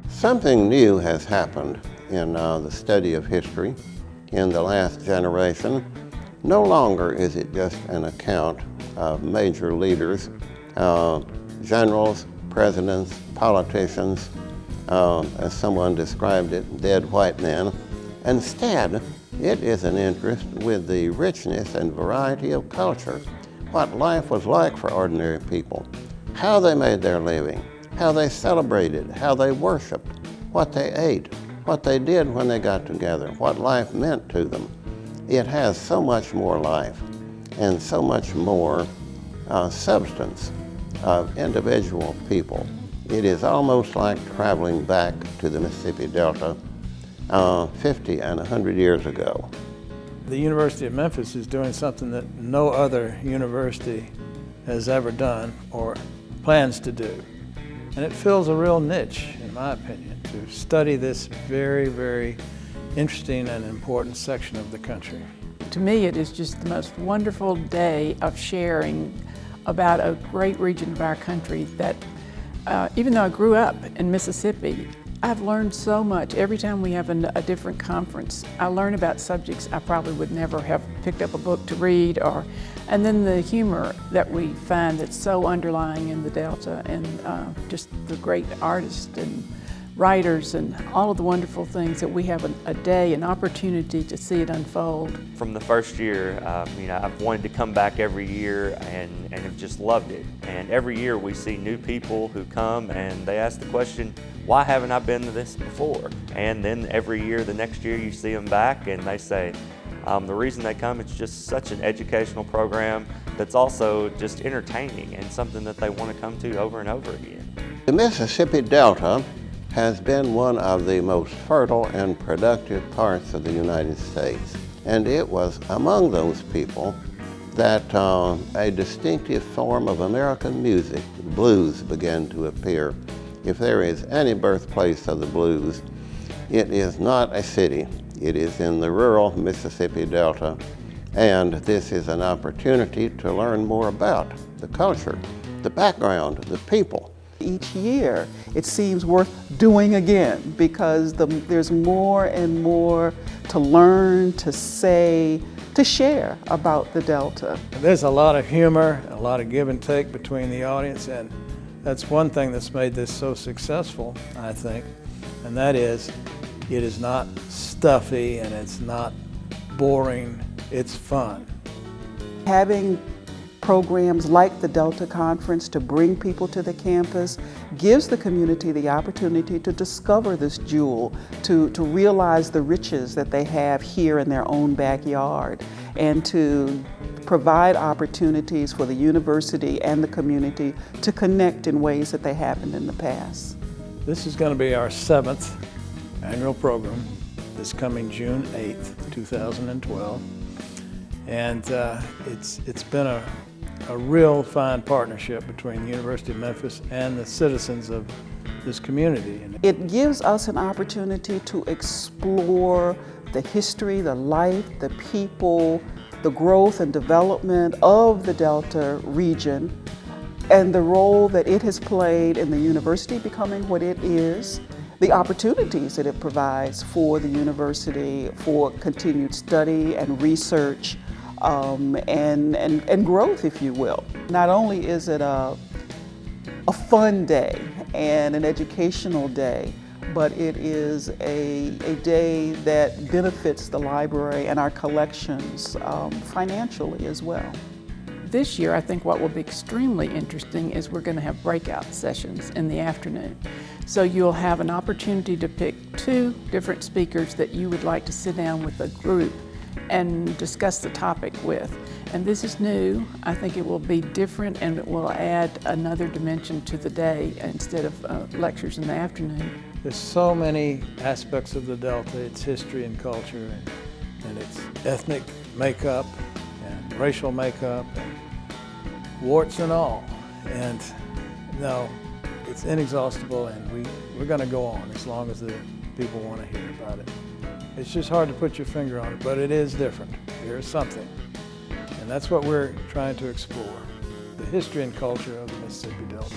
Something new has happened in the study of history in the last generation. No longer is it just an account of major leaders, generals, presidents, politicians, as someone described it, dead white men. Instead, it is an interest with the richness and variety of culture, what life was like for ordinary people, how they made their living, how they celebrated, how they worshiped, what they ate, what they did when they got together, what life meant to them. It has so much more life and so much more substance of individual people. It is almost like traveling back to the Mississippi Delta 50 and 100 years ago. The University of Memphis is doing something that no other university has ever done or plans to do. And it fills a real niche, in my opinion, to study this very, very interesting and important section of the country. To me, it is just the most wonderful day of sharing about a great region of our country that, even though I grew up in Mississippi, I've learned so much. Every time we have a different conference, I learn about subjects I probably would never have picked up a book to read, and then the humor that we find that's so underlying in the Delta, and just the great artists and writers and all of the wonderful things that we have a day, an opportunity to see it unfold. From the first year, I've wanted to come back every year and have just loved it. And every year we see new people who come and they ask the question, why haven't I been to this before? And then every year, the next year, you see them back and they say, the reason they come, it's just such an educational program that's also just entertaining and something that they want to come to over and over again. The Mississippi Delta has been one of the most fertile and productive parts of the United States. And it was among those people that a distinctive form of American music, the blues, began to appear. If there is any birthplace of the blues, it is not a city. It is in the rural Mississippi Delta. And this is an opportunity to learn more about the culture, the background, the people. Each year, it seems worth doing again because there's more and more to learn, to say, to share about the Delta. There's a lot of humor, a lot of give and take between the audience, and that's one thing that's made this so successful, I think, and that is it is not stuffy and it's not boring, it's fun. Having programs like the Delta Conference to bring people to the campus gives the community the opportunity to discover this jewel, to realize the riches that they have here in their own backyard, and to provide opportunities for the university and the community to connect in ways that they haven't in the past. This is going to be our 7th annual program this coming June 8th, 2012. And it's been a real fine partnership between the University of Memphis and the citizens of this community. It gives us an opportunity to explore the history, the life, the people, the growth and development of the Delta region, and the role that it has played in the university becoming what it is, the opportunities that it provides for the university for continued study and research, and growth, if you will. Not only is it a fun day and an educational day, but it is a day that benefits the library and our collections financially as well. This year, I think what will be extremely interesting is we're going to have breakout sessions in the afternoon. So you'll have an opportunity to pick 2 different speakers that you would like to sit down with a group and discuss the topic with. And this is new. I think it will be different and it will add another dimension to the day instead of lectures in the afternoon. There's so many aspects of the Delta, its history and culture, and its ethnic makeup and racial makeup, and warts and all. And no, it's inexhaustible, and we're going to go on as long as the people want to hear about it. It's just hard to put your finger on it, but it is different. There's something. And that's what we're trying to explore, the history and culture of the Mississippi Delta.